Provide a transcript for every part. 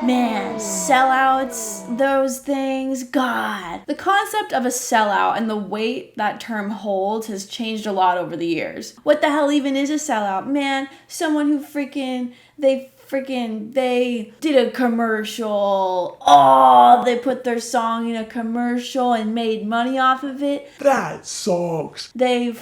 Man, sellouts, those things, God. The concept of a sellout and the weight that term holds has changed a lot over the years. What the hell even is a sellout? Man, someone who they did a commercial. Oh, they put their song in a commercial and made money off of it. That sucks. They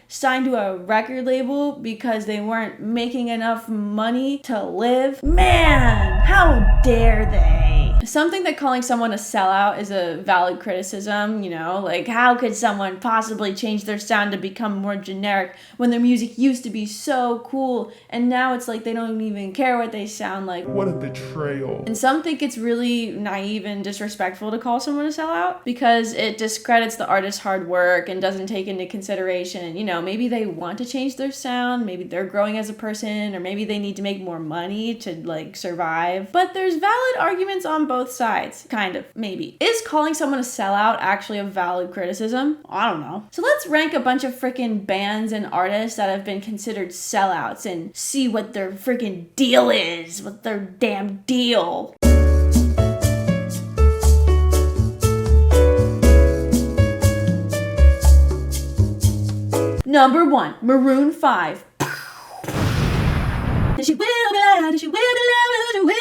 signed to a record label because they weren't making enough money to live. Man, how dare they? Some think that calling someone a sellout is a valid criticism, like how could someone possibly change their sound to become more generic when their music used to be so cool and now it's like they don't even care what they sound like. What a betrayal. And some think it's really naive and disrespectful to call someone a sellout because it discredits the artist's hard work and doesn't take into consideration, maybe they want to change their sound, maybe they're growing as a person, or maybe they need to make more money to survive. But there's valid arguments on both sides, kind of, maybe. Is calling someone a sellout actually a valid criticism? I don't know. So let's rank a bunch of freaking bands and artists that have been considered sellouts and see what their freaking deal is, what their damn deal. Number 1, Maroon 5. She will be loud, she will be loud, she will be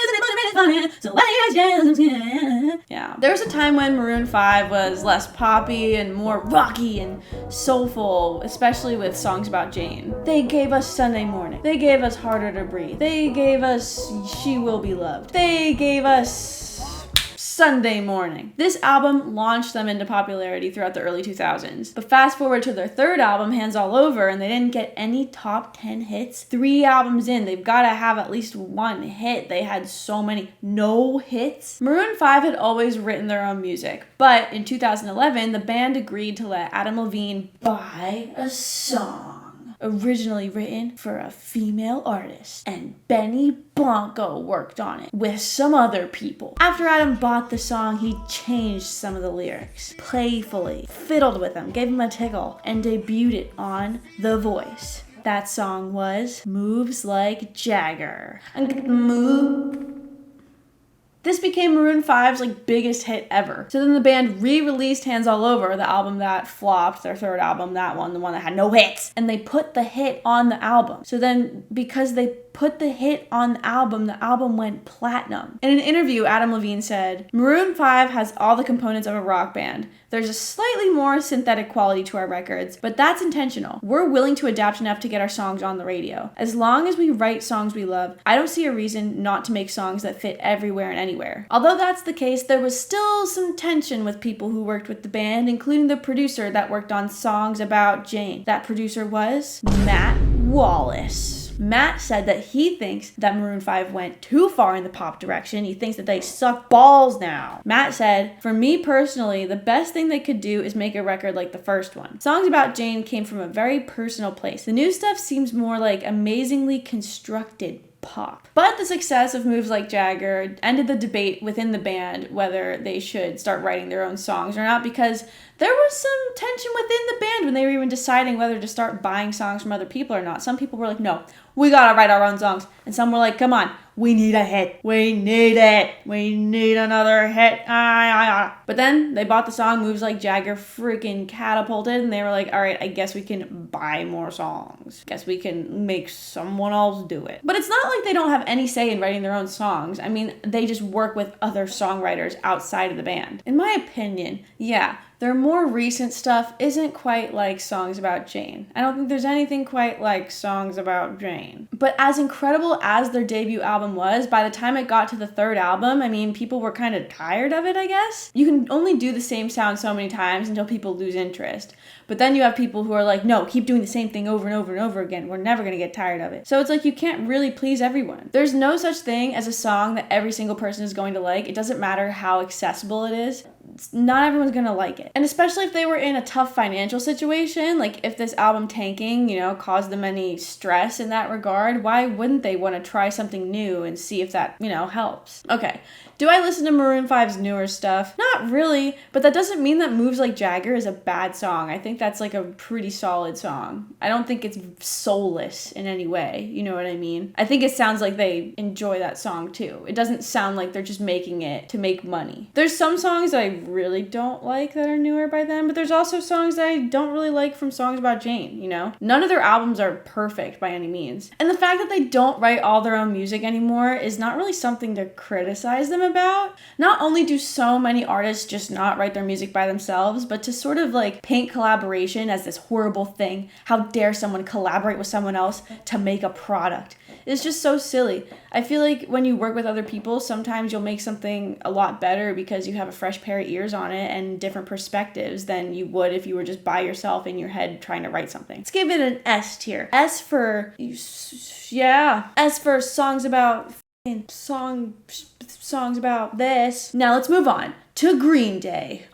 funny, so why you just... Yeah. There was a time when Maroon 5 was less poppy and more rocky and soulful, especially with songs about Jane. They gave us Sunday Morning. They gave us Harder to Breathe. They gave us She Will Be Loved. They gave us Sunday Morning. This album launched them into popularity throughout the early 2000s. But fast forward to their third album, Hands All Over, and they didn't get any top 10 hits. 3 albums in, they've got to have at least one hit. They had so many no hits. Maroon 5 had always written their own music, but in 2011, the band agreed to let Adam Levine buy a song originally written for a female artist, and Benny Blanco worked on it with some other people. After Adam bought the song, he changed some of the lyrics, playfully, fiddled with them, gave him a tickle, and debuted it on The Voice. That song was Moves Like Jagger. This became Maroon 5's biggest hit ever. So then the band re-released Hands All Over, the album that flopped, their third album, that one, the one that had no hits. And they put the hit on the album. So then because they put the hit on the album went platinum. In an interview, Adam Levine said, Maroon 5 has all the components of a rock band. There's a slightly more synthetic quality to our records, but that's intentional. We're willing to adapt enough to get our songs on the radio. As long as we write songs we love, I don't see a reason not to make songs that fit everywhere and anywhere. Although that's the case, there was still some tension with people who worked with the band, including the producer that worked on songs about Jane. That producer was Matt Wallace. Matt said that he thinks that Maroon 5 went too far in the pop direction. He thinks that they suck balls now. Matt said, for me personally, the best thing they could do is make a record like the first one. Songs about Jane came from a very personal place. The new stuff seems more like amazingly constructed pop. But the success of Moves Like Jagger ended the debate within the band whether they should start writing their own songs or not, because there was some tension within the band when they were even deciding whether to start buying songs from other people or not. Some people were like, no, we gotta write our own songs. And some were like, come on, we need a hit. We need it. We need another hit. But then they bought the song Moves Like Jagger, freaking catapulted, and they were like, all right, I guess we can buy more songs. Guess we can make someone else do it. But it's not like they don't have any say in writing their own songs. I mean, they just work with other songwriters outside of the band. In my opinion, yeah, their more recent stuff isn't quite like Songs About Jane. I don't think there's anything quite like Songs About Jane. But as incredible as their debut album was, by the time it got to the third album, I mean, people were kind of tired of it, I guess. You can only do the same sound so many times until people lose interest. But then you have people who are like, no, keep doing the same thing over and over and over again. We're never going to get tired of it. So it's like you can't really please everyone. There's no such thing as a song that every single person is going to like. It doesn't matter how accessible it is. not everyone's gonna like it. And especially if they were in a tough financial situation, like if this album tanking, caused them any stress in that regard, why wouldn't they want to try something new and see if that, helps? Okay. Do I listen to Maroon 5's newer stuff? Not really, but that doesn't mean that Moves Like Jagger is a bad song. I think that's like a pretty solid song. I don't think it's soulless in any way. You know what I mean? I think it sounds like they enjoy that song too. It doesn't sound like they're just making it to make money. There's some songs that I really don't like that are newer by them, but there's also songs that I don't really like from Songs About Jane, None of their albums are perfect by any means. And the fact that they don't write all their own music anymore is not really something to criticize them about. Not only do so many artists just not write their music by themselves, but to sort of like paint collaboration as this horrible thing. How dare someone collaborate with someone else to make a product? It's just so silly. I feel like when you work with other people, sometimes you'll make something a lot better because you have a fresh pair of ears on it and different perspectives than you would if you were just by yourself in your head trying to write something. Let's give it an S tier. S for songs about songs about this. Now let's move on to Green Day.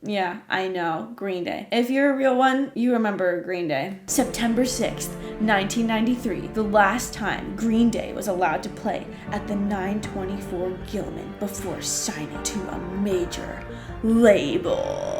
Yeah, I know, Green Day. If you're a real one, you remember Green Day. September 6th, 1993, the last time Green Day was allowed to play at the 924 Gilman before signing to a major label.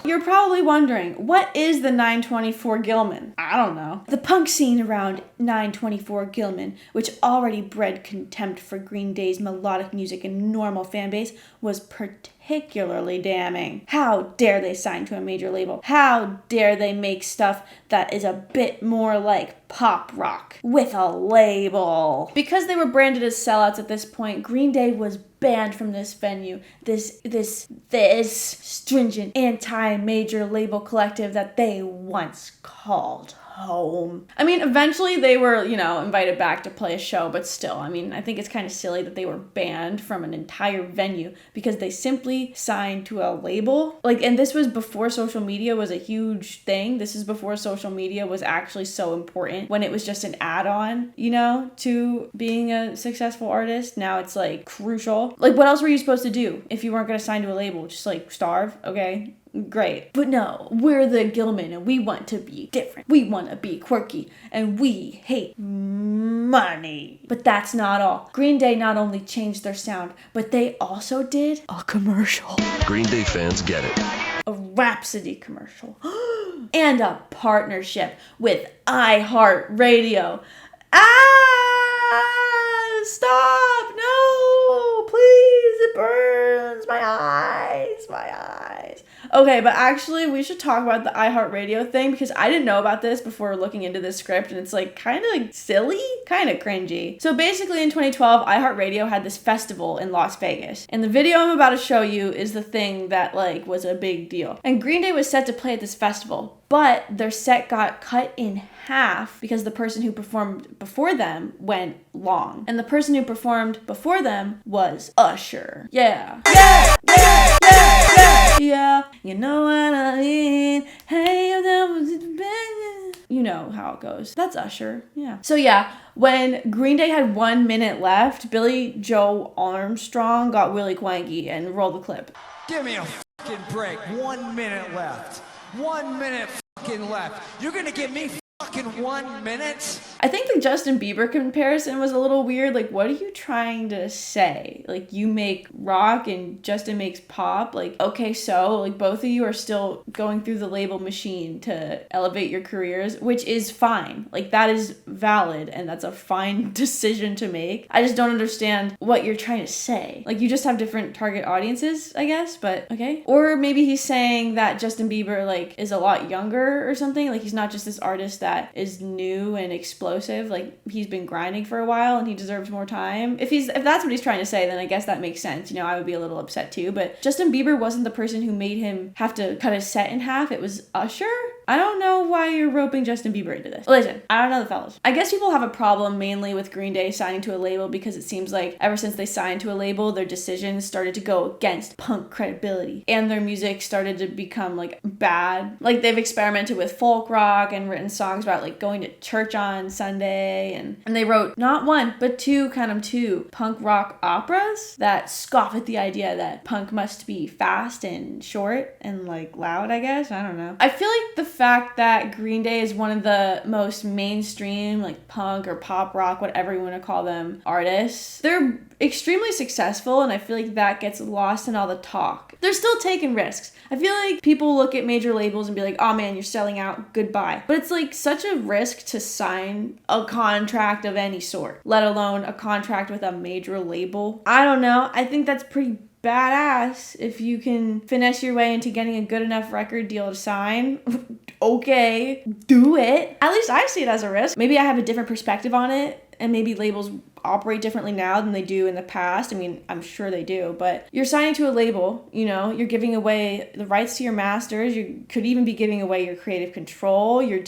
You're probably wondering, what is the 924 Gilman? I don't know. The punk scene around 924 Gilman, which already bred contempt for Green Day's melodic music and normal fan base, was particularly damning. How dare they sign to a major label? How dare they make stuff that is a bit more like pop rock with a label? Because they were branded as sellouts at this point, Green Day was banned from this venue, this stringent anti-major label collective that they once called home. I mean, eventually they were, invited back to play a show, but still, I think it's kind of silly that they were banned from an entire venue because they simply signed to a label. And this was before social media was a huge thing. This is before social media was actually so important, when it was just an add-on, to being a successful artist. Now it's crucial. What else were you supposed to do if you weren't going to sign to a label? Just starve? Okay. Great. But no, we're the Gilman and we want to be different. We want to be quirky and we hate money. But that's not all. Green Day not only changed their sound, but they also did a commercial. Green Day fans get it. A Rhapsody commercial. And a partnership with iHeartRadio. Stop! No! Please! It burns my eyes. Okay, but actually, we should talk about the iHeartRadio thing because I didn't know about this before looking into this script, and it's kind of silly, kind of cringy. So basically, in 2012, iHeartRadio had this festival in Las Vegas, and the video I'm about to show you is the thing that was a big deal. And Green Day was set to play at this festival, but their set got cut in half because the person who performed before them went long, and the person who performed before them was Usher. Yeah. You know what I mean? Hey, you know how it goes. That's Usher. Yeah. So yeah, when Green Day had 1 minute left, Billy Joe Armstrong got really cwanky and rolled the clip. Give me a fucking break. 1 minute left. 1 minute fucking left. You're gonna give me fucking 1 minute? I think the Justin Bieber comparison was a little weird. What are you trying to say? You make rock and Justin makes pop? Okay, so, both of you are still going through the label machine to elevate your careers, which is fine. That is valid, and that's a fine decision to make. I just don't understand what you're trying to say. You just have different target audiences, I guess, but okay. Or maybe he's saying that Justin Bieber, is a lot younger or something. He's not just this artist that is new and explosive. He's been grinding for a while and he deserves more time. If that's what he's trying to say, then I guess that makes sense. I would be a little upset too. But Justin Bieber wasn't the person who made him have to cut his set in half. It was Usher. I don't know why you're roping Justin Bieber into this. Listen, I don't know the fellas. I guess people have a problem mainly with Green Day signing to a label because it seems like ever since they signed to a label, their decisions started to go against punk credibility and their music started to become like bad. Like they've experimented with folk rock and written songs about like going to church on Sunday, and they wrote not one but two punk rock operas that scoff at the idea that punk must be fast and short and like loud, I guess. I don't know. I feel like the fact that Green Day is one of the most mainstream like punk or pop rock, whatever you want to call them, artists, they're extremely successful, and I feel like that gets lost in all the talk. They're still taking risks. I feel like people look at major labels and be like, oh man, you're selling out, goodbye. But it's like such a risk to sign a contract of any sort, let alone a contract with a major label. I don't know. I think that's pretty badass if you can finesse your way into getting a good enough record deal to sign. Okay, do it. At least I see it as a risk. Maybe I have a different perspective on it, and maybe labels operate differently now than they do in the past. I mean, I'm sure they do, but you're signing to a label, you know, you're giving away the rights to your masters. You could even be giving away your creative control. You're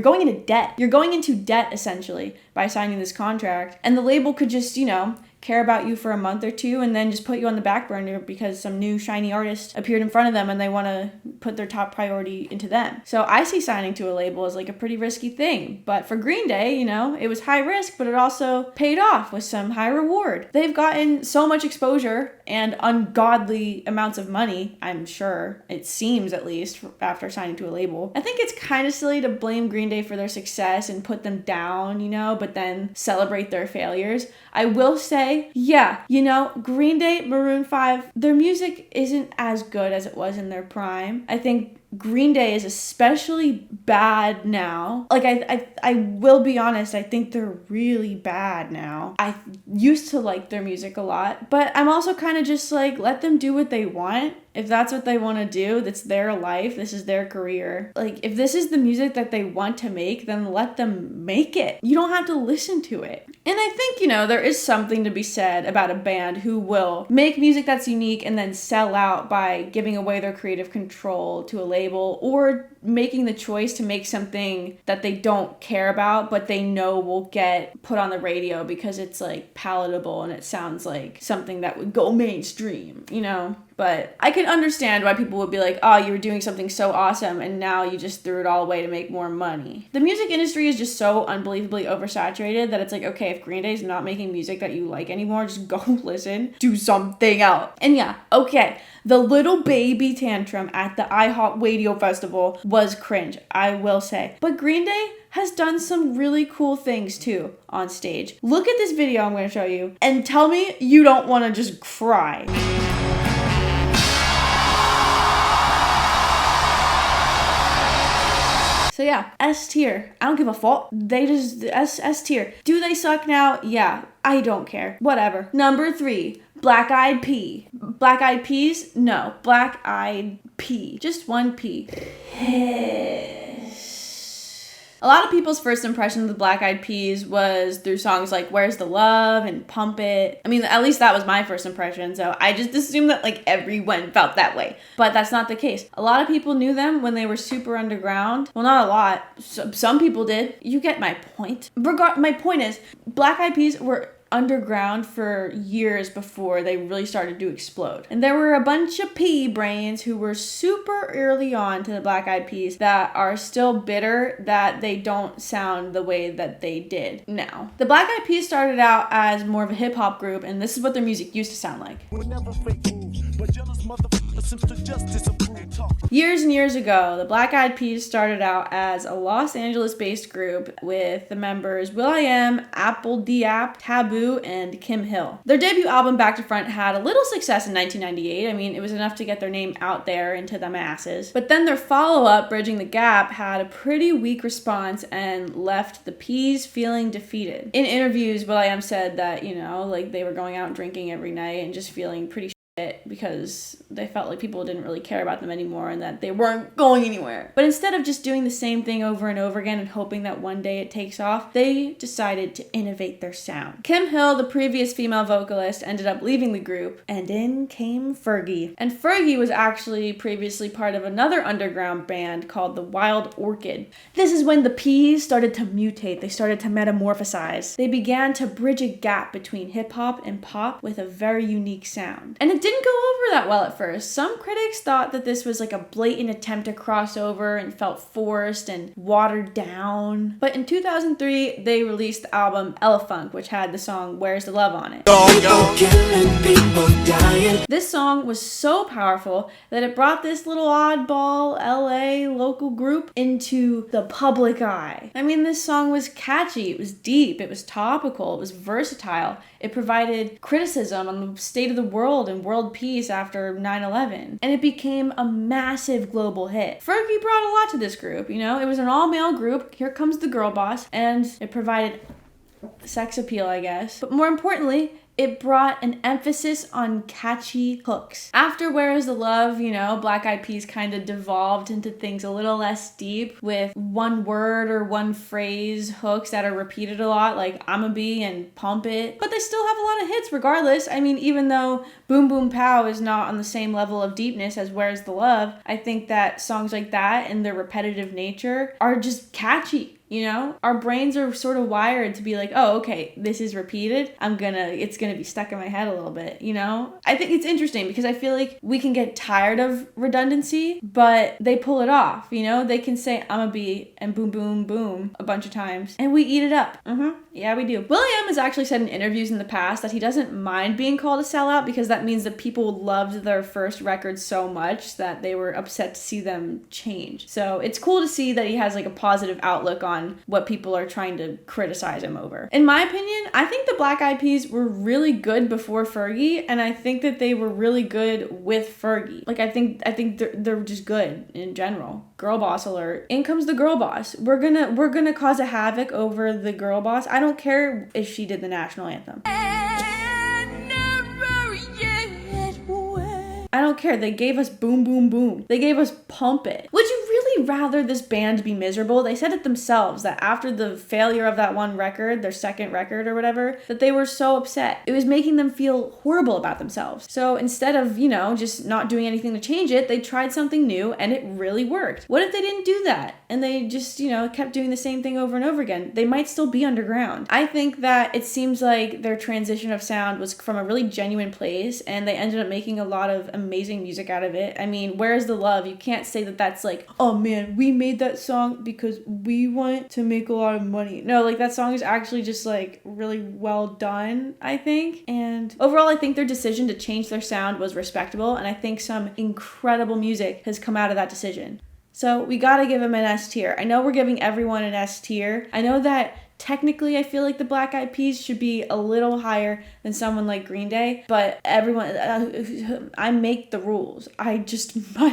going into debt. You're going into debt essentially by signing this contract. And the label could just, you know, care about you for a month or two and then just put you on the back burner because some new shiny artist appeared in front of them and they want to put their top priority into them. So I see signing to a label as like a pretty risky thing. But for Green Day, you know, it was high risk, but it also paid off with some high reward. They've gotten so much exposure and ungodly amounts of money, I'm sure, it seems at least, after signing to a label. I think it's kind of silly to blame Green Day for their success and put them down, you know, but then celebrate their failures. I will say, yeah, you know, Green Day, Maroon 5, their music isn't as good as it was in their prime. I think Green Day is especially bad now. Like, I will be honest, I think they're really bad now. I used to like their music a lot, but I'm also kind of just like, let them do what they want. If that's what they want to do, that's their life, this is their career. Like, if this is the music that they want to make, then let them make it. You don't have to listen to it. And I think, you know, there is something to be said about a band who will make music that's unique and then sell out by giving away their creative control to a label, or making the choice to make something that they don't care about but they know will get put on the radio because it's like palatable and it sounds like something that would go mainstream, you know? But I can understand why people would be like, oh, you were doing something so awesome and now you just threw it all away to make more money. The music industry is just so unbelievably oversaturated that it's like, okay, if Green Day's not making music that you like anymore, just go listen, do something else. And yeah, okay, the little baby tantrum at the iHeart Radio Festival was cringe, I will say. But Green Day has done some really cool things too on stage. Look at this video I'm going to show you and tell me you don't want to just cry. So yeah, S tier. I don't give a fuck. They just, S tier. Do they suck now? Yeah, I don't care. Whatever. Number 3, Black Eyed P. Black Eyed Peas? No, Black Eyed P. Just one P. A lot of people's first impression of the Black Eyed Peas was through songs like Where's the Love and Pump It. I mean, at least that was my first impression, so I just assumed that like everyone felt that way. But that's not the case. A lot of people knew them when they were super underground. Well, not a lot. Some people did. You get my point. My point is, Black Eyed Peas were underground for years before they really started to explode. And there were a bunch of pea brains who were super early on to the Black Eyed Peas that are still bitter that they don't sound the way that they did now. The Black Eyed Peas started out as more of a hip hop group, and this is what their music used to sound like. Years and years ago, the Black Eyed Peas started out as a Los Angeles-based group with the members will.i.am, Apple Diap, Taboo, and Kim Hill. Their debut album, Back to Front, had a little success in 1998. I mean, it was enough to get their name out there into the masses. But then their follow-up, Bridging the Gap, had a pretty weak response and left the Peas feeling defeated. In interviews, will.i.am said that, you know, like they were going out drinking every night and just feeling pretty because they felt like people didn't really care about them anymore and that they weren't going anywhere. But instead of just doing the same thing over and over again and hoping that one day it takes off, they decided to innovate their sound. Kim Hill, the previous female vocalist, ended up leaving the group, and in came Fergie. And Fergie was actually previously part of another underground band called the Wild Orchid. This is when the P's started to mutate. They started to metamorphosize. They began to bridge a gap between hip-hop and pop with a very unique sound. And it didn't go over that well at first. Some critics thought that this was like a blatant attempt to cross over and felt forced and watered down. But in 2003, they released the album Elephunk, which had the song Where's the Love on it. This song was so powerful that it brought this little oddball LA local group into the public eye. I mean, this song was catchy, it was deep, it was topical, it was versatile. It provided criticism on the state of the world and world peace after 9/11. And it became a massive global hit. Fergie brought a lot to this group, you know? It was an all-male group. Here comes the girl boss. And it provided sex appeal, I guess. But more importantly, it brought an emphasis on catchy hooks. After Where Is the Love, you know, Black Eyed Peas kind of devolved into things a little less deep with one word or one phrase hooks that are repeated a lot, like I'ma Be and Pump It. But they still have a lot of hits regardless. I mean, even though Boom Boom Pow is not on the same level of deepness as Where's the Love, I think that songs like that and their repetitive nature are just catchy. You know, our brains are sort of wired to be like, oh, okay, this is repeated. It's gonna be stuck in my head a little bit, you know? I think it's interesting because I feel like we can get tired of redundancy, but they pull it off, you know? They can say I'ma Be and boom, boom, boom a bunch of times and we eat it up. Yeah, we do. Will.i.am has actually said in interviews in the past that he doesn't mind being called a sellout because that means that people loved their first record so much that they were upset to see them change. So it's cool to see that he has like a positive outlook on what people are trying to criticize him over. In my opinion, I think the Black Eyed Peas were really good before Fergie, and I think that they were really good with Fergie. Like I think they're just good in general. Girl boss alert. In comes the girl boss. We're gonna cause a havoc over the girl boss. I don't care if she did the national anthem. I don't care. They gave us Boom Boom Boom. They gave us Pump It. Would you really rather this band be miserable? They said it themselves that after the failure of that one record, their second record or whatever, that they were so upset. It was making them feel horrible about themselves. So instead of, you know, just not doing anything to change it, they tried something new and it really worked. What if they didn't do that? And they just, you know, kept doing the same thing over and over again? They might still be underground. I think that it seems like their transition of sound was from a really genuine place and they ended up making a lot of amazing music out of it. I mean, Where's the Love? You can't say that that's like, oh man, we made that song because we want to make a lot of money. No, like that song is actually just like really well done, I think. And overall, I think their decision to change their sound was respectable, and I think some incredible music has come out of that decision. So we gotta give them an S tier. I know we're giving everyone an S tier. I know that technically, I feel like the Black Eyed Peas should be a little higher than someone like Green Day, but everyone, I make the rules. I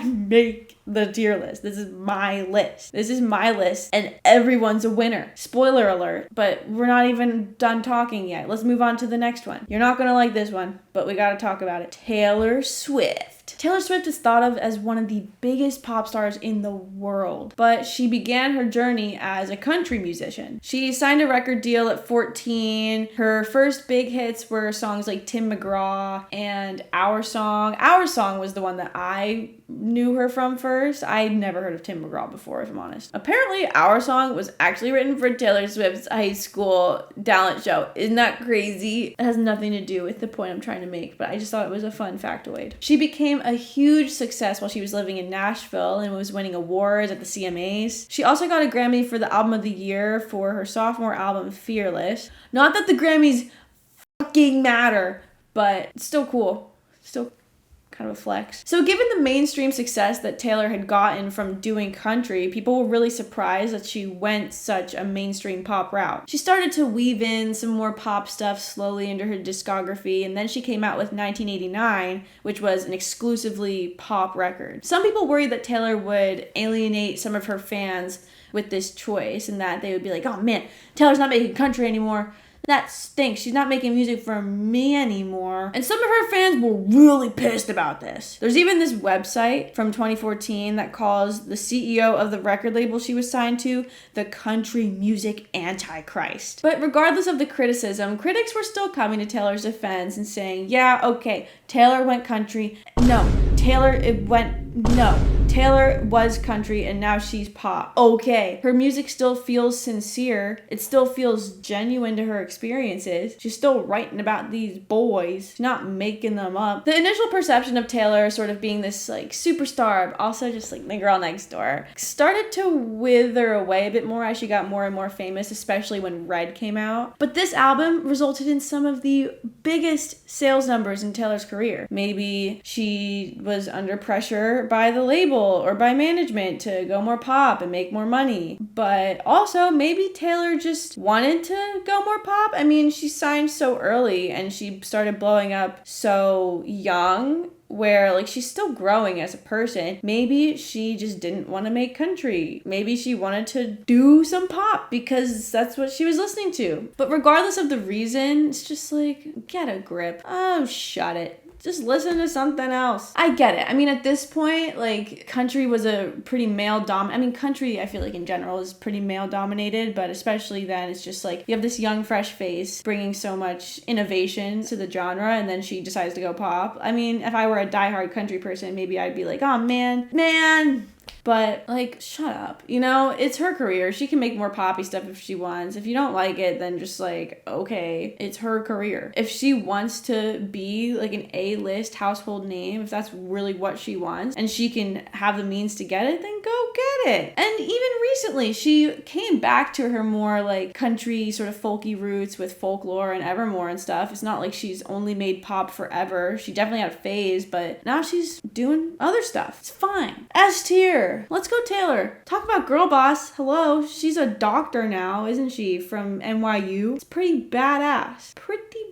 make the tier list. This is my list. This is my list, and everyone's a winner. Spoiler alert, but we're not even done talking yet. Let's move on to the next one. You're not gonna like this one, but we gotta talk about it. Taylor Swift. Taylor Swift is thought of as one of the biggest pop stars in the world, but she began her journey as a country musician. She signed a record deal at 14. Her first big hits were songs like Tim McGraw and Our Song. Our Song was the one that I knew her from first. I'd never heard of Tim McGraw before, if I'm honest. Apparently, Our Song was actually written for Taylor Swift's high school talent show. Isn't that crazy? It has nothing to do with the point I'm trying to make, but I just thought it was a fun factoid. She became a huge success while she was living in Nashville and was winning awards at the CMAs. She also got a Grammy for the Album of the Year for her sophomore album, Fearless. Not that the Grammys fucking matter, but it's still cool. Still kind of a flex. So given the mainstream success that Taylor had gotten from doing country, people were really surprised that she went such a mainstream pop route. She started to weave in some more pop stuff slowly into her discography, and then she came out with 1989, which was an exclusively pop record. Some people worried that Taylor would alienate some of her fans with this choice and that they would be like, oh man, Taylor's not making country anymore, That stinks. She's not making music for me anymore. And some of her fans were really pissed about this. There's even this website from 2014 that calls the CEO of the record label she was signed to the country music antichrist. But regardless of the criticism, critics were still coming to Taylor's defense and saying, yeah, okay, Taylor went country. No, Taylor was country and now she's pop. Okay, her music still feels sincere. It still feels genuine to her experiences. She's still writing about these boys. She's not making them up. The initial perception of Taylor sort of being this like superstar, but also just like the girl next door, started to wither away a bit more as she got more and more famous, especially when Red came out. But this album resulted in some of the biggest sales numbers in Taylor's career. Maybe she was under pressure by the label or by management to go more pop and make more money. But also maybe Taylor just wanted to go more pop. I mean, she signed so early and she started blowing up so young, where like she's still growing as a person. Maybe she just didn't want to make country. Maybe she wanted to do some pop because that's what she was listening to. But regardless of the reason, it's just like, get a grip. Oh, shut it. Just listen to something else. I get it. I mean, at this point, like, country was a pretty country, I feel like in general, is pretty male dominated, but especially then, it's just like, you have this young, fresh face bringing so much innovation to the genre, and then she decides to go pop. I mean, if I were a diehard country person, maybe I'd be like, oh, man. But, like, shut up. You know, it's her career. She can make more poppy stuff if she wants. If you don't like it, then just, like, okay, it's her career. If she wants to be, like, an A-list household name, if that's really what she wants, and she can have the means to get it, then go get it. And even recently, she came back to her more, like, country sort of folky roots with Folklore and Evermore and stuff. It's not like she's only made pop forever. She definitely had a phase, but now she's doing other stuff. It's fine. S tier. Let's go Taylor. Talk about girl boss. Hello. She's a doctor now, isn't she? From NYU. It's pretty badass. Pretty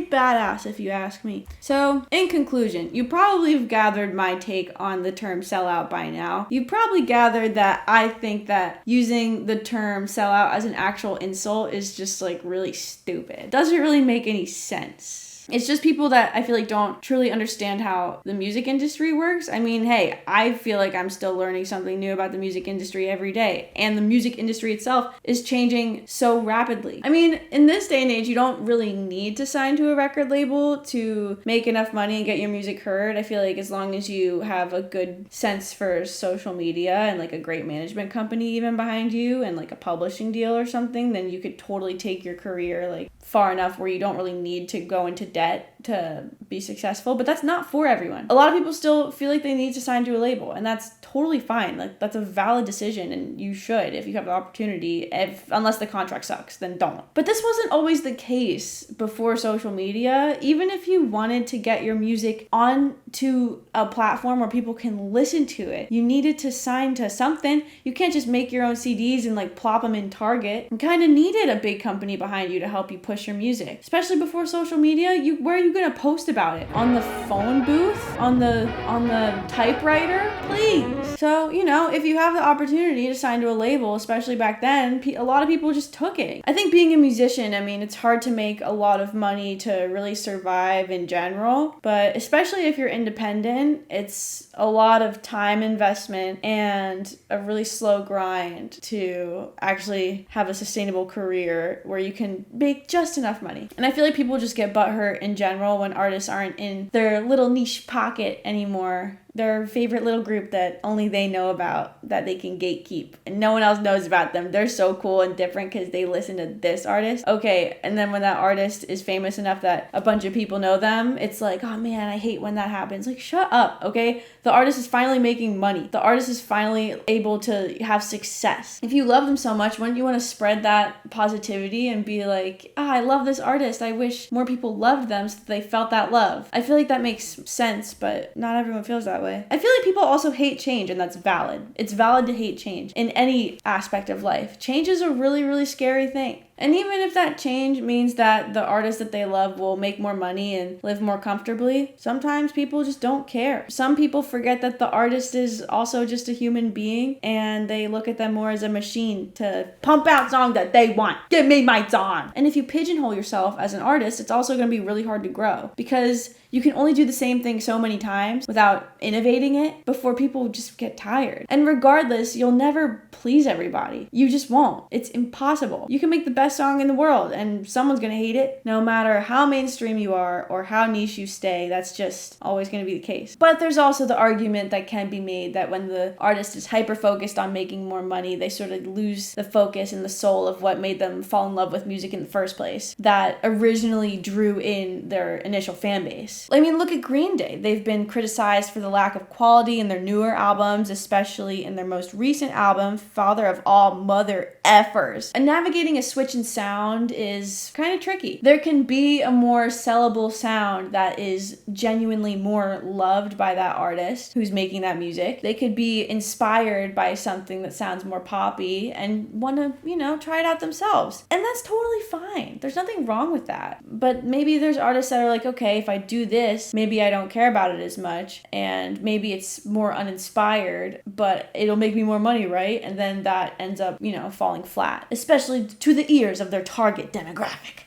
badass if you ask me. So, in conclusion, you probably have gathered my take on the term sellout by now. You probably gathered that I think that using the term sellout as an actual insult is just like really stupid. It doesn't really make any sense. It's just people that I feel like don't truly understand how the music industry works. I mean, hey, I feel like I'm still learning something new about the music industry every day. And the music industry itself is changing so rapidly. I mean, in this day and age, you don't really need to sign to a record label to make enough money and get your music heard. I feel like as long as you have a good sense for social media and like a great management company even behind you and like a publishing deal or something, then you could totally take your career like far enough where you don't really need to go into debt to be successful. But that's not for everyone. A lot of people still feel like they need to sign to a label, and that's totally fine. Like, that's a valid decision, and you should if you have the opportunity. Unless the contract sucks, then don't. But this wasn't always the case before social media. Even if you wanted to get your music onto a platform where people can listen to it, you needed to sign to something. You can't just make your own CDs and like plop them in Target. You kind of needed a big company behind you to help you push your music, especially before social media. Where are you gonna post about it? On the phone booth? On the typewriter? Please. So, you know, if you have the opportunity to sign to a label, especially back then, a lot of people just took it. I think being a musician, I mean, it's hard to make a lot of money to really survive in general, but especially if you're independent, it's a lot of time investment and a really slow grind to actually have a sustainable career where you can make just enough money. And I feel like people just get butthurt in general when artists aren't in their little niche pocket anymore. Their favorite little group that only they know about, that they can gatekeep and no one else knows about them. They're so cool and different because they listen to this artist. Okay, and then when that artist is famous enough that a bunch of people know them, it's like, oh man, I hate when that happens. Like, shut up, okay? The artist is finally making money. The artist is finally able to have success. If you love them so much, wouldn't you want to spread that positivity and be like, I love this artist. I wish more people loved them so that they felt that love. I feel like that makes sense, but not everyone feels that way. I feel like people also hate change, and that's valid. It's valid to hate change in any aspect of life. Change is a really, really scary thing. And even if that change means that the artist that they love will make more money and live more comfortably, sometimes people just don't care. Some people forget that the artist is also just a human being, and they look at them more as a machine to pump out songs that they want. Give me my song. And if you pigeonhole yourself as an artist, it's also going to be really hard to grow, because you can only do the same thing so many times without innovating it before people just get tired. And regardless, you'll never please everybody. You just won't. It's impossible. You can make the best song in the world and someone's gonna hate it, no matter how mainstream you are or how niche you stay. That's just always gonna be the case. But there's also the argument that can be made that when the artist is hyper-focused on making more money, they sort of lose the focus and the soul of what made them fall in love with music in the first place, that originally drew in their initial fan base. I mean, look at Green Day. They've been criticized for the lack of quality in their newer albums, especially in their most recent album, Father of All Mother Effers. And navigating a switch in sound is kind of tricky. There can be a more sellable sound that is genuinely more loved by that artist who's making that music. They could be inspired by something that sounds more poppy and want to, try it out themselves. And that's totally fine. There's nothing wrong with that. But maybe there's artists that are like, okay, if I do this, maybe I don't care about it as much, and maybe it's more uninspired, but it'll make me more money, right? And then that ends up, falling flat, especially to the ears of their target demographic.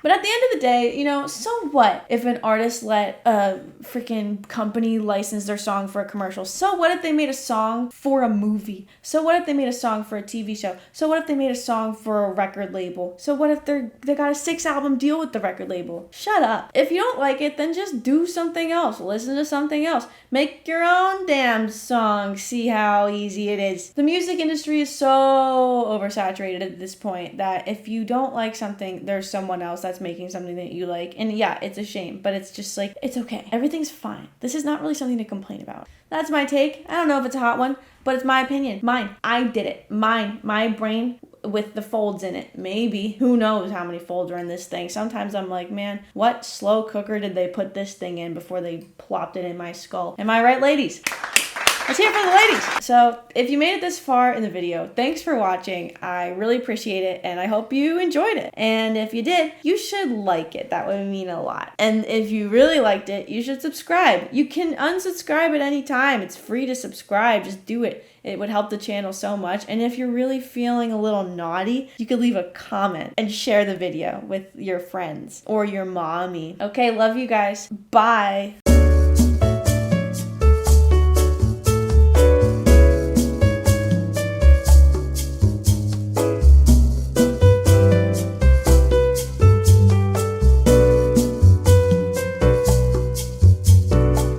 But at the end of the day, so what if an artist let a freaking company license their song for a commercial? So what if they made a song for a movie? So what if they made a song for a TV show? So what if they made a song for a record label? So what if they got a 6-album deal with the record label? Shut up. If you don't like it, then just do something else. Listen to something else. Make your own damn song. See how easy it is. The music industry is so oversaturated at this point that if you don't like something, there's someone else that's making something that you like. And yeah, it's a shame, but it's just like, it's okay. Everything's fine. This is not really something to complain about. That's my take. I don't know if it's a hot one, but it's my opinion. Mine. I did it. Mine. My brain with the folds in it. Maybe. Who knows how many folds are in this thing. Sometimes I'm like, man, what slow cooker did they put this thing in before they plopped it in my skull? Am I right, ladies? Let's hear it for the ladies. So if you made it this far in the video, thanks for watching. I really appreciate it, and I hope you enjoyed it. And if you did, you should like it. That would mean a lot. And if you really liked it, you should subscribe. You can unsubscribe at any time. It's free to subscribe. Just do it. It would help the channel so much. And if you're really feeling a little naughty, you could leave a comment and share the video with your friends or your mommy. Okay, love you guys. Bye.